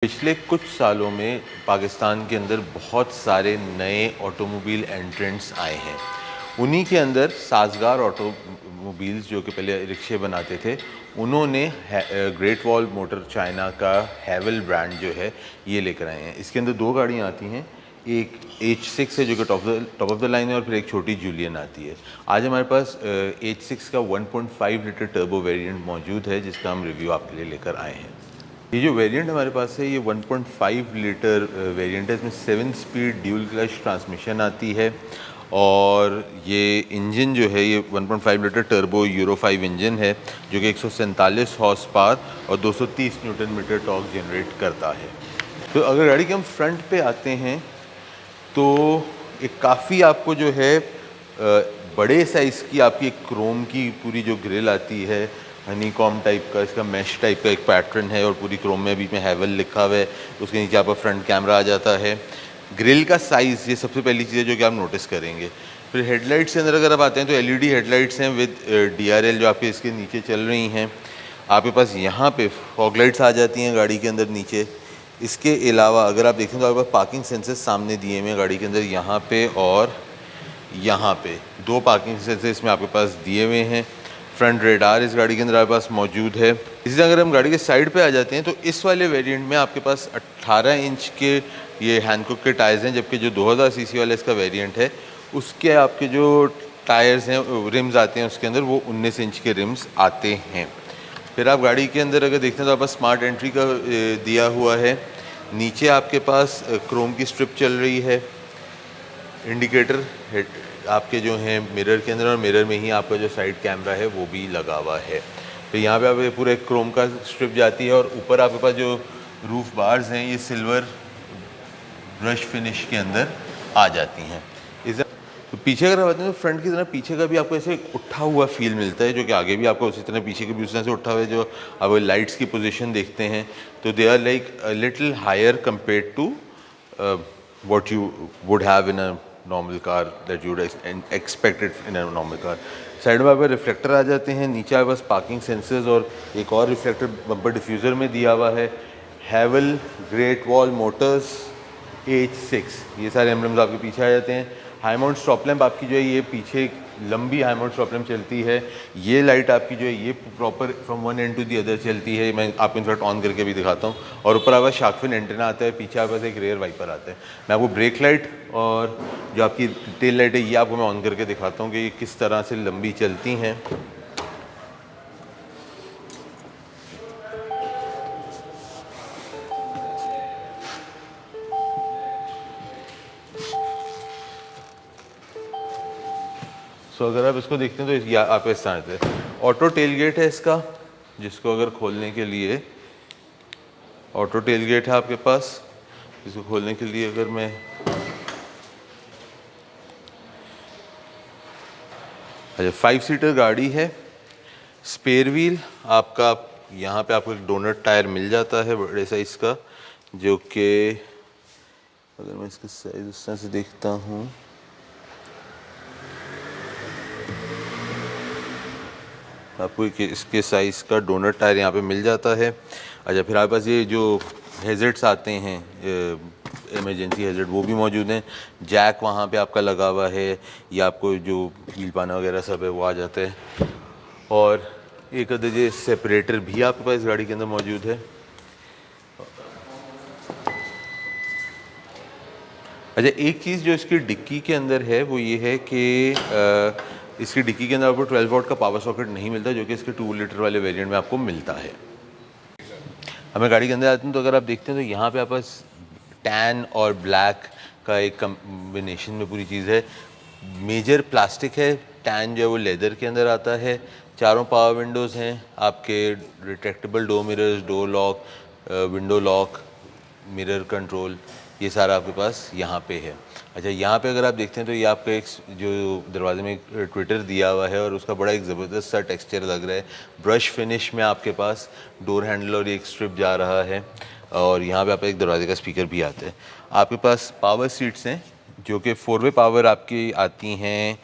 पिछले कुछ सालों में पाकिस्तान के अंदर बहुत सारे नए ऑटोमोबाइल एंट्रेंट्स आए हैं। उन्हीं के अंदर साज़गार ऑटोमोबाइल्स जो कि पहले रिक्शे बनाते थे, उन्होंने ग्रेट वॉल मोटर चाइना का हैवल ब्रांड जो है ये लेकर आए हैं। इसके अंदर दो गाड़ियाँ आती हैं, एक H6 है जो कि टॉप ऑफ द लाइन है और फिर एक छोटी जूलियन आती है। आज हमारे पास H6 का 1.5 लीटर टर्बो वेरिएंट मौजूद है जिसका हम रिव्यू आपके लिए लेकर आए हैं। ये जो वेरिएंट हमारे पास है ये 1.5 लीटर वेरिएंट है। इसमें 7 स्पीड ड्यूल क्लच ट्रांसमिशन आती है और ये इंजन जो है ये 1.5 लीटर टर्बो यूरो 5 इंजन है जो कि 147 हॉर्स पावर और 230 न्यूटन मीटर टॉर्क जनरेट करता है। तो अगर गाड़ी के हम फ्रंट पे आते हैं तो एक काफ़ी आपको जो है बड़े साइज़ की आपकी एक क्रोम की पूरी जो ग्रिल आती है, हनीकॉम टाइप का इसका मैश टाइप का एक पैटर्न है और पूरी क्रोम में बीच में हैवल लिखा हुआ है। उसके नीचे आपका फ्रंट कैमरा आ जाता है। ग्रिल का साइज़ ये सबसे पहली चीज़ है जो कि आप नोटिस करेंगे। फिर हेडलाइट्स के अंदर अगर आप आते हैं तो एलईडी हेडलाइट्स हैं विद डीआरएल जो आपके इसके नीचे चल रही हैं। आपके पास यहाँ पे फॉग लाइट्स आ जाती हैं गाड़ी के अंदर नीचे। इसके अलावा अगर आप देखें तो आपके पास पार्किंग सेंसर्स सामने दिए हुए हैं गाड़ी के अंदर, यहाँ पे और यहाँ पे दो पार्किंग सेंसर्स इसमें आपके पास दिए हुए हैं। फ्रंट रेडार इस गाड़ी के अंदर आपके पास मौजूद है। इसी तरह अगर हम गाड़ी के साइड पे आ जाते हैं तो इस वाले वेरिएंट में आपके पास 18 इंच के ये हैंडकुक के टायर्स हैं, जबकि जो 2000 सीसी वाला इसका वेरिएंट है उसके आपके जो टायर्स हैं रिम्स आते हैं उसके अंदर वो 19 इंच के रिम्स आते हैं। फिर आप गाड़ी के अंदर अगर देखते हैं तो आपके पास स्मार्ट एंट्री का दिया हुआ है। नीचे आपके पास क्रोम की स्ट्रिप चल रही है। इंडिकेटर आपके जो हैं मिरर के अंदर और मिरर में ही आपका जो साइड कैमरा है वो भी लगा हुआ है। तो यहाँ पे आप पूरे क्रोम का स्ट्रिप जाती है और ऊपर आपके पास जो रूफ बार्स हैं ये सिल्वर ब्रश फिनिश के अंदर आ जाती हैं। इस तो पीछे अगर आते हैं तो फ्रंट की तरह पीछे का भी आपको ऐसे उठा हुआ फील मिलता है, जो कि आगे भी आपको उसी तरह पीछे के भी उस तरह से उठा हुआ है। जो आप लाइट्स की पोजीशन देखते हैं तो they are like a little higher compared to what you would have in a normal car that you would expect it in a normal car. Side में आपके रिफ्लेक्टर आ जाते हैं, नीचे आपके पास पार्किंग सेंसर्स और एक और रिफ्लेक्टर बम्पर डिफ्यूज़र में दिया हुआ है। हैवल ग्रेट वॉल मोटर्स H6 ये सारे एम्ब्लम्स आपके पीछे आ जाते हैं। हाई माउंट स्टॉप लैंप आपकी जो है ये पीछे लंबी हाई माउंट स्टॉप लैंप चलती है। ये लाइट आपकी जो है ये proper from one end to the other चलती है। मैं आपको इनफैक्ट ऑन करके भी दिखाता हूँ। और ऊपर आपका शार्क फिन एंटेना आता है, पीछे आपके पास एक रेयर वाइपर आता है। मैं आपको ब्रेक लाइट और जो आपकी टेल लाइट है ये आपको मैं ऑन करके दिखाता हूँ कि ये किस तरह से लंबी चलती हैं। सो अगर आप इसको देखते हैं तो आप इस तरह से ऑटो टेल गेट है इसका, जिसको अगर खोलने के लिए ऑटो टेल गेट है आपके पास। इसको खोलने के लिए अगर मैं अच्छा 5 सीटर गाड़ी है। स्पेयर व्हील आपका यहाँ पे आपको एक डोनट टायर मिल जाता है बड़े साइज़ का, जो कि अगर मैं इसका साइज उस तरह से देखता हूँ आपको इसके साइज़ का डोनट टायर यहाँ पे मिल जाता है। अच्छा फिर आपके पास ये जो हेज़र्ड्स आते हैं इमरजेंसी हेज़र्ड वो भी मौजूद हैं। जैक वहाँ पे आपका लगा हुआ है, या आपको जो व्हील पाना वगैरह सब है वो आ जाता है। और एक अदर सेपरेटर भी आपके पास इस गाड़ी के अंदर मौजूद है। अच्छा एक चीज़ जो इसकी डिक्की के अंदर है वो ये है कि इसकी डिक्की के अंदर आपको 12 वोल्ट का पावर सॉकेट नहीं मिलता, जो कि इसके 2 लीटर वाले वेरिएंट में आपको मिलता है। हमें गाड़ी के अंदर आते हैं तो अगर आप देखते हैं तो यहाँ पे आप पास टैन और ब्लैक का एक कम्बिनेशन में पूरी चीज़ है। मेजर प्लास्टिक है, टैन जो है वो लेदर के अंदर आता है। चारों पावर विंडोज़ हैं आपके, retractable door mirrors, door lock, window lock, mirror control, ये सारा आपके पास यहाँ पे है। अच्छा यहाँ पे अगर आप देखते हैं तो ये आपका एक जो दरवाजे में एक ट्विटर दिया हुआ है और उसका बड़ा एक ज़बरदस्त सा टेक्सचर लग रहा है। ब्रश फिनिश में आपके पास डोर हैंडल और एक स्ट्रिप जा रहा है और यहाँ पे आपका एक दरवाजे का स्पीकर भी आता है। आपके पास पावर सीट्स हैं जो कि 4 वे पावर आपकी आती हैं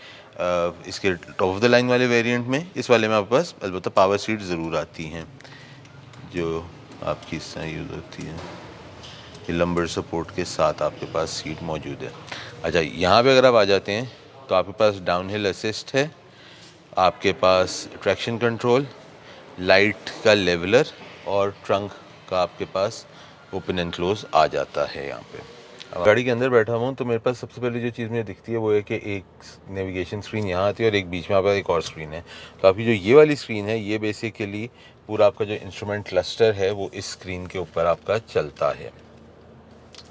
इसके टॉप ऑफ द लाइन वाले वेरिएंट में। इस वाले में आपके पास अलबत्ता पावर सीट ज़रूर आती हैं जो आपकी इस तरह यूज़ होती है। ये लंबर सपोर्ट के साथ आपके पास सीट मौजूद है। अच्छा, यहाँ पे अगर आप आ जाते हैं तो आपके पास डाउनहिल असिस्ट है, आपके पास ट्रैक्शन कंट्रोल, लाइट का लेवलर और ट्रंक का आपके पास ओपन एंड क्लोज आ जाता है। यहाँ पे अब गाड़ी के अंदर बैठा हुआ हूँ तो मेरे पास सबसे पहले जो चीज़ मुझे दिखती है वो है कि एक नेविगेशन स्क्रीन यहाँ आती है और एक बीच में आपका एक और स्क्रीन है। तो आपकी जो ये वाली स्क्रीन है ये बेसिकली पूरा आपका जो इंस्ट्रूमेंट क्लस्टर है वो इस स्क्रीन के ऊपर आपका चलता है।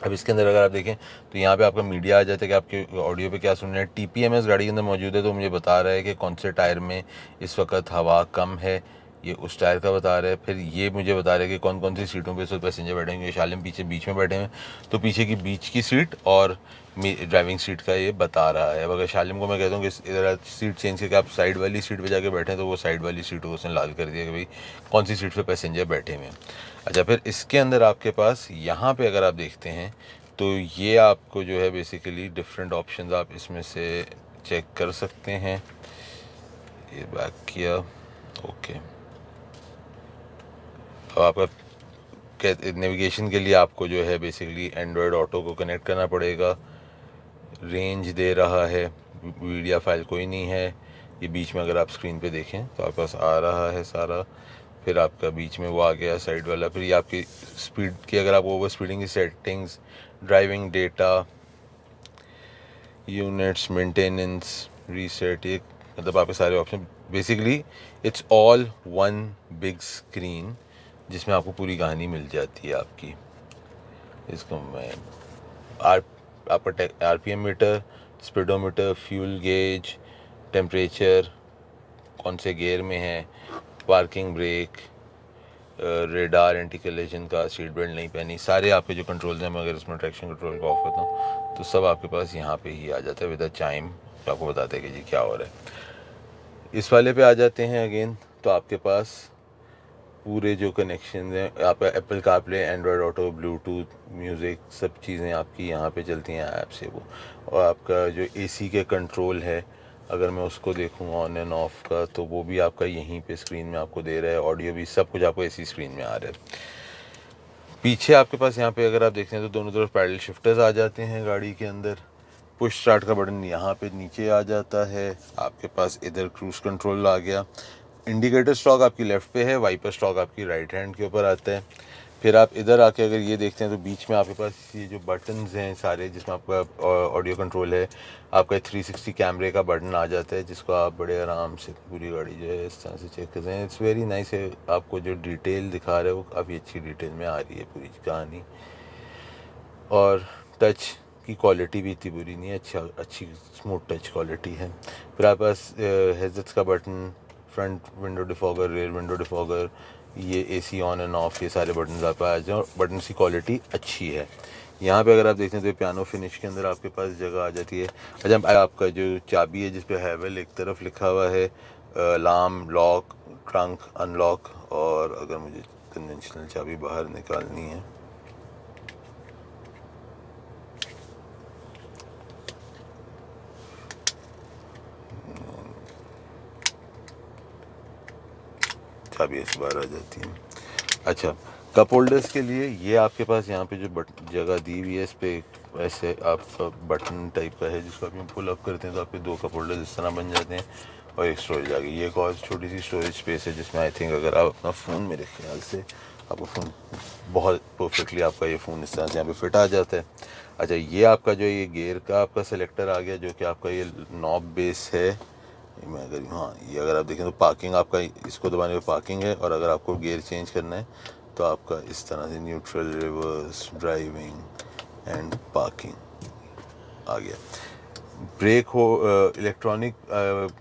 अब इसके अंदर अगर आप देखें तो यहाँ पे आपका मीडिया आ जाता है कि आपके ऑडियो पे क्या सुन रहे हैं। TPMS गाड़ी के अंदर मौजूद है तो मुझे बता रहा है कि कौन से टायर में इस वक्त हवा कम है, ये उस टायर का बता रहा है। फिर ये मुझे बता रहा है कि कौन कौन सी सीटों पे इस वक्त पैसेंजर बैठे हैं। शालिम पीछे बीच में बैठे हैं तो पीछे की बीच की सीट और ड्राइविंग सीट का ये बता रहा है। अब अगर शालिम को मैं कहता हूँ कि इधर सीट चेंज करके आप साइड वाली सीट पे जाके बैठे तो वो साइड वाली सीट को उसने लाल कर दिया कि भाई कौन सी सीट पे पैसेंजर बैठे हुए हैं। अच्छा, फिर इसके अंदर आपके पास यहाँ पे अगर आप देखते हैं तो ये आपको जो है बेसिकली डिफरेंट ऑप्शंस आप इसमें से चेक कर सकते हैं। ये बैक किया, ओके। अब आपका नेविगेशन के लिए आपको जो है बेसिकली एंड्रॉयड ऑटो को कनेक्ट करना पड़ेगा। रेंज दे रहा है, मीडिया फाइल कोई नहीं है। ये बीच में अगर आप स्क्रीन पे देखें तो आपके पास आ रहा है सारा। फिर आपका बीच में वो आ गया साइड वाला। फिर ये आपकी स्पीड की अगर आप ओवर स्पीडिंग की settings, driving data, units, maintenance, reset, ये मतलब आपके सारे option basically it's all one big screen जिसमें आपको पूरी कहानी मिल जाती है आपकी। इसको मैं आपका RPM meter, speedometer, fuel gauge, temperature, कौन से गियर में है, parking brake, radar, anti collision का, सीट बेल्ट नहीं पहनी, सारे आपके जो कंट्रोल्स हैं। मैं अगर इसमें ट्रैक्शन कंट्रोल को ऑफ करता हूँ तो सब आपके पास यहाँ पे ही आ जाता है विद अ चाइम, तो आपको बताते हैं कि जी क्या हो रहा है। इस वाले पे आ जाते हैं अगेन तो आपके पास पूरे जो कनेक्शन हैं, आपका Apple CarPlay, Android auto, Bluetooth, music, सब चीज़ें आपकी यहाँ पे चलती हैं ऐप से वो। और आपका जो AC के कंट्रोल है अगर मैं उसको देखूँ ऑन एंड ऑफ का तो वो भी आपका यहीं पे स्क्रीन में आपको दे रहा है। ऑडियो भी सब कुछ आपको इसी स्क्रीन में आ रहा है। पीछे आपके पास यहाँ पे अगर आप देखते हैं तो दोनों तरफ पैडल शिफ्टर्स आ जाते हैं गाड़ी के अंदर। पुश स्टार्ट का बटन यहाँ पे नीचे आ जाता है। आपके पास इधर क्रूज कंट्रोल आ गया। इंडिकेटर स्टॉक आपकी लेफ़्ट पे है, वाइपर स्टॉक आपकी राइट हैंड के ऊपर आता है। फिर आप इधर आके अगर ये देखते हैं तो बीच में आपके पास ये जो बटन्स हैं सारे जिसमें आपका ऑडियो कंट्रोल है, आपका 360 कैमरे का बटन आ जाता है जिसको आप बड़े आराम से पूरी गाड़ी जो है इस तरह से चेक करते हैं। इट्स वेरी नाइस है। आपको जो डिटेल दिखा रहे हो वो काफ़ी अच्छी डिटेल में आ रही है पूरी कहानी। और टच की क्वालिटी भी इतनी बुरी नहीं है, अच्छी स्मूथ टच क्वालिटी है। फिर आपके पास हेडसेट्स का button, front window defogger, rear window defogger, ये AC ऑन एंड ऑफ, ये सारे बटन आप आ जाए और बटन की क्वालिटी अच्छी है। यहाँ पे अगर आप देखते हैं तो पियानो फिनिश के अंदर आपके पास जगह आ जाती है। अच्छा, आपका जो चाबी है जिस पे हैवेल एक तरफ लिखा हुआ है, अलार्म, लॉक, ट्रंक, अनलॉक, और अगर मुझे कन्वेंशनल चाबी बाहर निकालनी है चाबी इस बार आ जाती है। अच्छा, कप होल्डर्स के लिए ये आपके पास यहाँ पे जो जगह दी हुई है इस पर ऐसे आप बटन टाइप का है जिसको आप पुल अप करते हैं तो आपके 2 कप होल्डर्स इस तरह बन जाते हैं और एक स्टोरेज आ गई। ये एक और छोटी सी स्टोरेज स्पेस है जिसमें आई थिंक अगर आप अपना फ़ोन, मेरे ख्याल से आपका फ़ोन बहुत परफेक्टली आपका ये फ़ोन इस तरह से यहाँ पे फिट आ जाता है। अच्छा, ये आपका जो ये गियर का आपका सेलेक्टर आ गया जो कि आपका ये नॉब बेस है। मैं अगर ये अगर आप देखें तो पार्किंग आपका इसको दबाने पे पार्किंग है, और अगर आपको गियर चेंज करना है तो आपका इस तरह से neutral, reverse, driving and parking आ गया। ब्रेक हो इलेक्ट्रॉनिक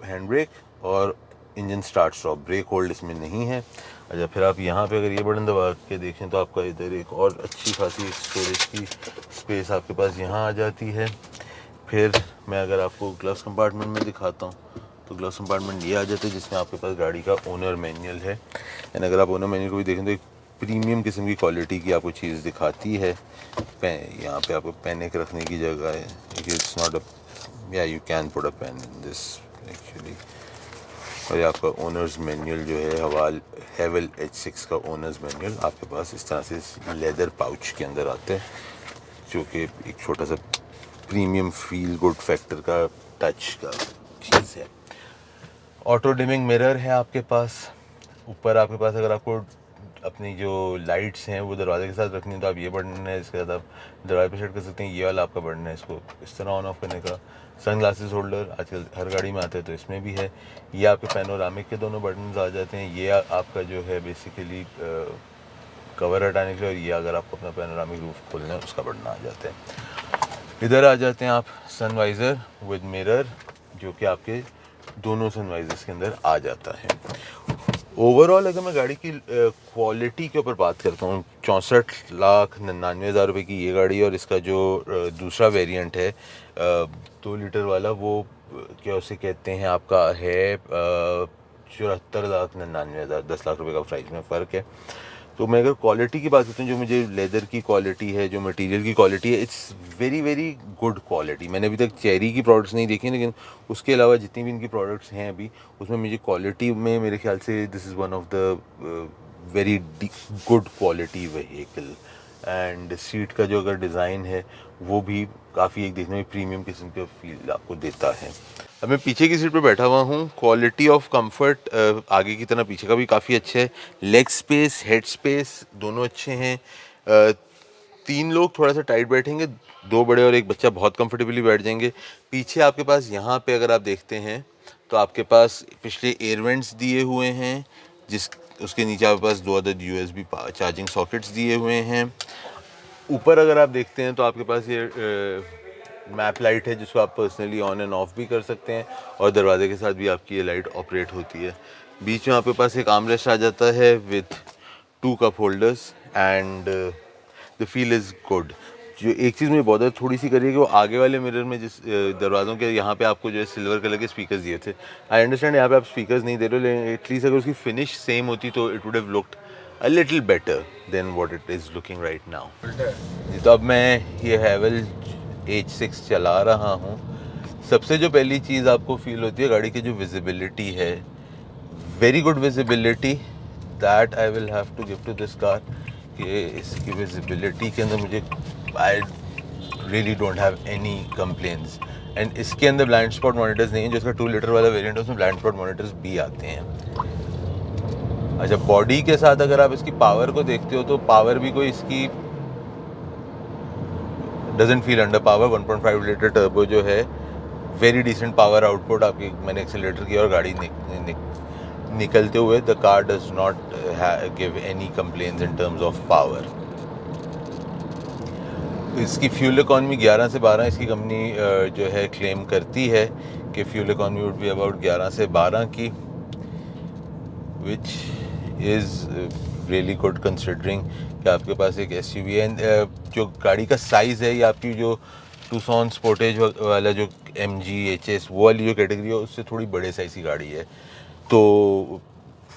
हैंड ब्रेक और engine start stop, brake hold इसमें नहीं है। अच्छा, फिर आप यहाँ पे अगर ये बटन दबा के देखें तो आपका इधर एक और अच्छी खासी स्टोरेज की स्पेस आपके पास यहाँ आ जाती है। फिर मैं अगर आपको ग्लव्स कंपार्टमेंट में दिखाता हूँ तो ग्लव्स कंपार्टमेंट ये आ जाता है जिसमें आपके पास गाड़ी का ओनर मैनुअल है। एंड अगर आप ओनर मैनुअल को भी देखें तो एक प्रीमियम किस्म की क्वालिटी की आपको चीज़ दिखाती है। यहाँ पे आपको पेन एक रखने की जगह है। इट्स नॉट अ, या you can put a pain in this actually. और ये आपका ओनर्स मैनुअल जो है हवाल हेवल H6 का ओनर्स मैनुअल आपके पास इस तरह से लेदर पाउच के अंदर आता है, जो कि एक छोटा सा प्रीमियम फील गुड फैक्टर का टच का चीज़ है। ऑटो डिमिंग मिरर है आपके पास। ऊपर आपके पास अगर आपको अपनी जो लाइट्स हैं वो दरवाजे के साथ रखनी है तो आप ये बटन है, इसके साथ आप दरवाजे पे सेट कर सकते हैं। ये वाला आपका बटन है इसको इस तरह ऑन ऑफ करने का। सन ग्लासेस होल्डर आजकल हर गाड़ी में आते हैं तो इसमें भी है। ये आपके पैनोरामिक के दोनों बटन आ जाते हैं। ये आपका जो है बेसिकली कवर हटाने के लिए, और ये अगर आपको अपना पैनोरामिक रूफ खोलना है उसका बटन आ जाते हैं। इधर आ जाते हैं आप सनवाइज़र विद मिरर, जो कि आपके दोनों सनवाइजर्स के अंदर आ जाता है। ओवरऑल अगर मैं गाड़ी की क्वालिटी के ऊपर बात करता हूँ, 64,99,000 रुपये की ये गाड़ी, और इसका जो दूसरा वेरिएंट है 2 लीटर वाला, वो क्या उसे कहते हैं आपका है 74,99,000, 10 लाख रुपये का प्राइस में फ़र्क है। तो मैं अगर क्वालिटी की बात करता हूँ, जो मुझे लेदर की क्वालिटी है, जो मटेरियल की क्वालिटी है, it's very very good quality. मैंने अभी तक चेरी की प्रोडक्ट्स नहीं देखी, लेकिन उसके अलावा जितनी भी इनकी प्रोडक्ट्स हैं अभी, उसमें मुझे क्वालिटी में मेरे ख्याल से this is one of the very good quality vehicle. And seat का जो अगर डिज़ाइन है वो भी काफ़ी एक देखने में प्रीमियम किस्म का फील आपको देता है। अब मैं पीछे की सीट पे बैठा हुआ हूँ। क्वालिटी ऑफ कंफर्ट आगे की तरह पीछे का भी काफ़ी अच्छा है। लेग स्पेस, हेड स्पेस दोनों अच्छे हैं। 3 लोग थोड़ा सा टाइट बैठेंगे, 2 बड़े और 1 बच्चा बहुत कंफर्टेबली बैठ जाएंगे। पीछे आपके पास यहाँ पे अगर आप देखते हैं तो आपके पास पिछले एयर वेंट्स दिए हुए हैं, जिस उसके नीचे आपके पास 2 अदद USB चार्जिंग सॉकेट्स दिए हुए हैं। ऊपर अगर आप देखते हैं तो आपके पास ये मैप लाइट है, जिसको आप पर्सनली ऑन एंड ऑफ भी कर सकते हैं, और दरवाजे के साथ भी आपकी ये लाइट ऑपरेट होती है। बीच में आपके पास एक आर्मरेस्ट आ जाता है with 2 cup holders, and the feel is good. जो एक चीज़ मुझे बहुत थोड़ी सी करी है कि वो आगे वाले मिरर में जिस दरवाज़ों के यहाँ पे आपको जो है सिल्वर कलर के स्पीकर्स दिए थे। आई अंडरस्टैंड यहाँ पे आप स्पीकर्स नहीं दे रहे हो, लेकिन एटलीस्ट अगर उसकी फिनिश सेम होती तो it would have looked a little better than what it is looking right now। जी, तो अब मैं ये हैवल H6 चला रहा हूँ। सबसे जो पहली चीज़ आपको फील होती है गाड़ी की जो विजिबिलिटी है, very good visibility, that I will have to give to this car, कि इसकी विजिबिलिटी के अंदर मुझे I really don't have any complaints. And इसके अंदर ब्लाइंड स्पॉट मॉनिटर्स नहीं है। जो इसका 2 लीटर वाला वेरिएंट है उसमें ब्लाइंड स्पॉट मॉनिटर्स भी आते हैं। अच्छा, बॉडी के साथ अगर आप इसकी पावर को देखते हो तो पावर भी कोई इसकी doesn't feel under power. 1.5 litre turbo जो है, वेरी डिसेंट पावर आउटपुट आपकी। मैंने एक्सीलरेटर किया और गाड़ी निकलते हुए the car does not give any complaints in terms of power. इसकी फ्यूल इकॉनमी 11 से 12 इसकी कंपनी जो है क्लेम करती है कि fuel economy would be about 11 से 12 की, which is really good considering कि आपके पास एक SUV है। जो गाड़ी का साइज़ है, ये आपकी जो टूसॉन स्पोर्टेज वाला जो MG HS वो वाली जो कैटेगरी है उससे थोड़ी बड़े साइज़ की गाड़ी है। तो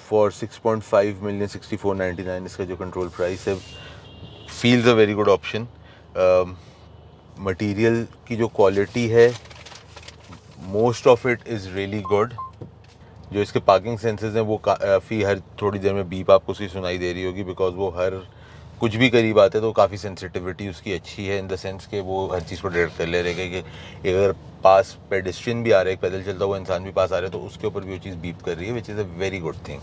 फॉर 6.5 मिलियन 6499 इसका जो कंट्रोल प्राइस है, feels a very good option. Material की जो क्वालिटी है, most of it is really good. जो इसके पार्किंग सेंसर्स हैं वो काफ़ी, हर थोड़ी देर में बीप आपको उसकी सुनाई दे रही होगी, बिकॉज वो हर कुछ भी करीब आते हैं तो काफ़ी सेंसिटिविटी उसकी अच्छी है, इन द सेंस कि वो हर चीज़ को डिटेक्ट कर ले रहे हैं कि अगर पास पेडेस्ट्रियन भी आ रहा है, पैदल चलता हुआ इंसान भी पास आ रहा है, तो उसके ऊपर भी वो चीज़ बीप कर रही है, which is a very good thing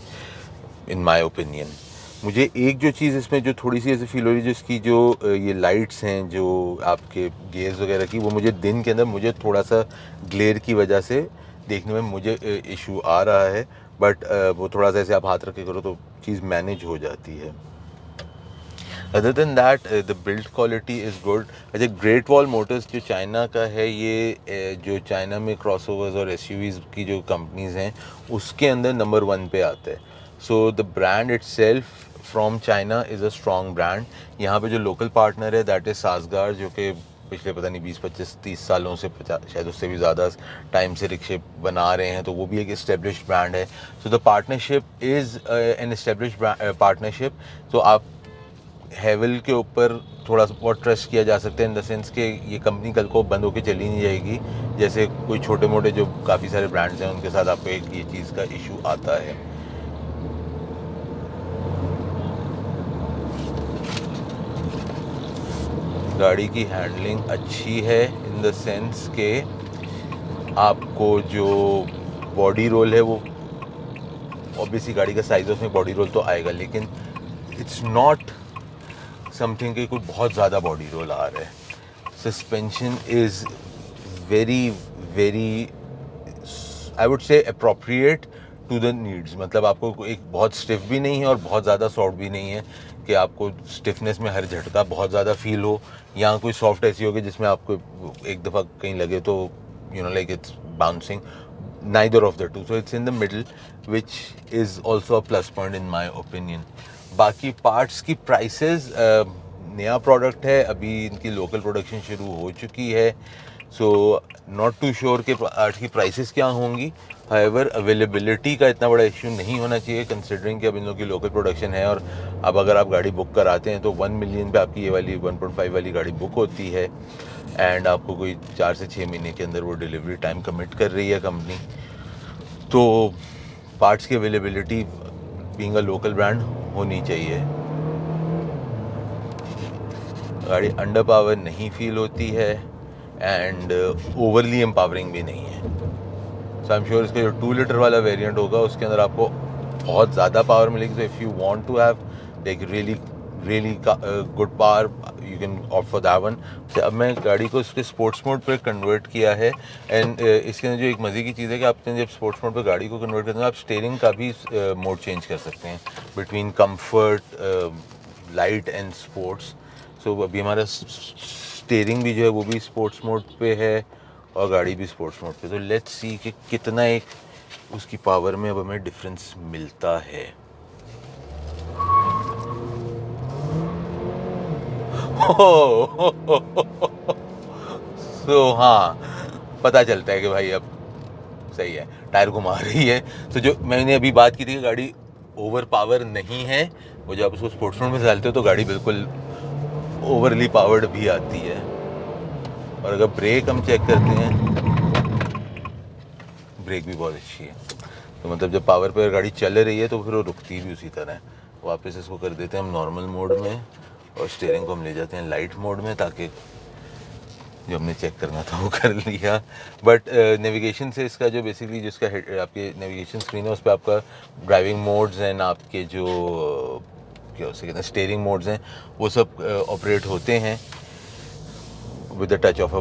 in my opinion. मुझे एक जो चीज़ इसमें जो थोड़ी सी ऐसे फील हो रही है, जो इसकी जो ये लाइट्स हैं जो आपके गेयर्स वगैरह की, वो मुझे दिन के अंदर मुझे थोड़ा सा ग्लेयर की वजह से देखने में मुझे इशू आ रहा है, बट वो थोड़ा सा ऐसे आप हाथ रख के करो तो चीज़ मैनेज हो जाती है। Other than that the build quality is good. अच्छा, ग्रेट वॉल मोटर्स जो चाइना का है, ये जो चाइना में क्रॉसओवर्स और SUVs की जो कंपनीज़ हैं उसके अंदर नंबर 1 पे आता है। So the brand itself from China is a strong brand. यहाँ पे जो लोकल पार्टनर है दैट इज़ सासगार, जो कि पिछले पता नहीं 20-25-30 सालों से, शायद उससे भी ज़्यादा टाइम से रिक्शे बना रहे हैं, तो वो भी एक इस्टेब्लिश्ड ब्रांड है। So the partnership is an established partnership. तो आप हेवल के ऊपर थोड़ा सा बहुत ट्रस्ट किया जा सकता है, इन द सेंस कि ये कंपनी कल को बंद होकर चली नहीं जाएगी, जैसे कोई छोटे मोटे जो काफ़ी सारे ब्रांड्स हैं उनके साथ आपको एक ये चीज़ का इशू आता है। गाड़ी की हैंडलिंग अच्छी है इन द सेंस के आपको जो बॉडी रोल है वो ऑब्वियसली गाड़ी का साइज उसमें बॉडी रोल तो आएगा, लेकिन इट्स नॉट समथिंग कि कोई बहुत ज़्यादा बॉडी रोल आ रहा है। Suspension is very very I would say appropriate to the needs, मतलब आपको एक बहुत स्टिफ भी नहीं है और बहुत ज़्यादा सॉफ्ट भी नहीं है कि आपको स्टिफनेस में हर झटका बहुत ज़्यादा फील हो, या कोई सॉफ्ट ऐसी होगी जिसमें आपको एक दफ़ा कहीं लगे तो you know like it's bouncing, neither of the two, so it's in the middle, which is also a plus point in my opinion. बाकी पार्ट्स की प्राइसेस, नया प्रोडक्ट है, अभी इनकी लोकल प्रोडक्शन शुरू हो चुकी है, सो नॉट टू श्योर के पार्ट की प्राइसेस क्या होंगी। हाउएवर अवेलेबिलिटी का इतना बड़ा इशू नहीं होना चाहिए, कंसिडरिंग कि अब इन लोगों की लोकल प्रोडक्शन है, और अब अगर आप गाड़ी बुक कराते हैं तो 1 मिलियन पे आपकी ये वाली 1.5 वाली गाड़ी बुक होती है, एंड आपको कोई 4 से 6 महीने के अंदर वो डिलीवरी टाइम कमिट कर रही है कंपनी। तो पार्ट्स की availability being a local brand होनी चाहिए। गाड़ी अंडर पावर नहीं फील होती है एंड ओवरली एम्पावरिंग भी नहीं है। सो आई एम श्योर इसका जो 2 लीटर वाला वेरिएंट होगा उसके अंदर आपको बहुत ज़्यादा पावर मिलेगी। So if you want to have like really good power you can opt for that one. अब मैं गाड़ी को इसके स्पोर्ट्स मोड पे कन्वर्ट किया है, एंड इसके अंदर जो एक मज़े की चीज़ है कि आपने जब स्पोर्ट्स मोड पे गाड़ी को कन्वर्ट करते हैं आप स्टीयरिंग का भी मोड चेंज कर सकते हैं between comfort, light and sports. So अभी हमारा स्टीयरिंग भी जो है वो भी स्पोर्ट्स मोड पे है और गाड़ी भी स्पोर्ट्स मोड पे। तो लेट्स सी कि कितना एक उसकी पावर में अब हमें डिफरेंस मिलता है। तो हाँ, पता चलता है कि भाई अब सही है, टायर घुमा रही है। तो जो मैंने अभी बात की थी कि गाड़ी ओवर पावर नहीं है, वो जब उसको स्पोर्ट्स मोड में डालते हो तो गाड़ी बिल्कुल ओवरली पावर्ड भी आती है। और अगर ब्रेक हम चेक करते हैं, ब्रेक भी बहुत अच्छी है। तो मतलब जब पावर पर गाड़ी चल रही है तो फिर वो रुकती भी उसी तरह है। वापस इसको कर देते हैं हम नॉर्मल मोड में, और स्टीयरिंग को हम ले जाते हैं लाइट मोड में, ताकि जो हमने चेक करना था वो कर लिया। बट नेविगेशन से इसका जो बेसिकली जिसका आपके नेविगेशन स्क्रीन है उस पर आपका ड्राइविंग मोड्स एंड आपके जो क्या उसे कहते हैं स्टीयरिंग मोड्स हैं वो सब ऑपरेट होते हैं with the touch of a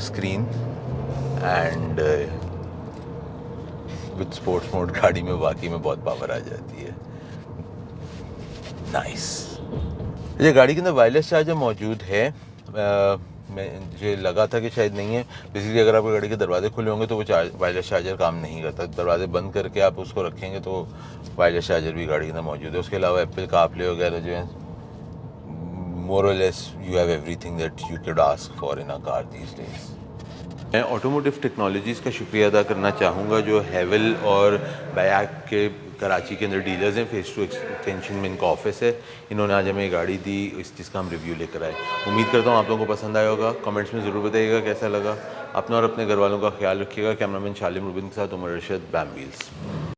screen. And with sports mode गाड़ी में वाकई में बहुत पावर आ जाती है। नाइस। ये गाड़ी के अंदर वायरलेस चार्जर मौजूद है। मुझे लगा था कि शायद नहीं है। बेसिकली अगर आपके गाड़ी के दरवाजे खुले होंगे तो वो वायरलेस चार्जर काम नहीं करता। दरवाजे बंद करके आप उसको रखेंगे तो वायरलेस चार्जर भी गाड़ी के अंदर मौजूद है। उसके अलावा एप्पल कारप्ले वगैरह जो है, मोर और less you have everything that you could ask for in a car these days. मैं ऑटोमोटिव टेक्नोलॉजीज़ का शुक्रिया अदा करना चाहूँगा जो हेवल और बैक के कराची के अंदर डीलर्स हैं। फेस टू एक्सटेंशन में इनका ऑफिस है। इन्होंने आज हमें गाड़ी दी, इस चीज़ का हम रिव्यू लेकर आए। उम्मीद करता हूँ आप लोगों को पसंद आया होगा। कमेंट्स में ज़रूर बताइएगा कैसा लगा। अपना और अपने घर वालों का ख्याल रखिएगा। कैमरामैन शालिम रूबिन के साथ उमर रशीद, बैम व्हील्स।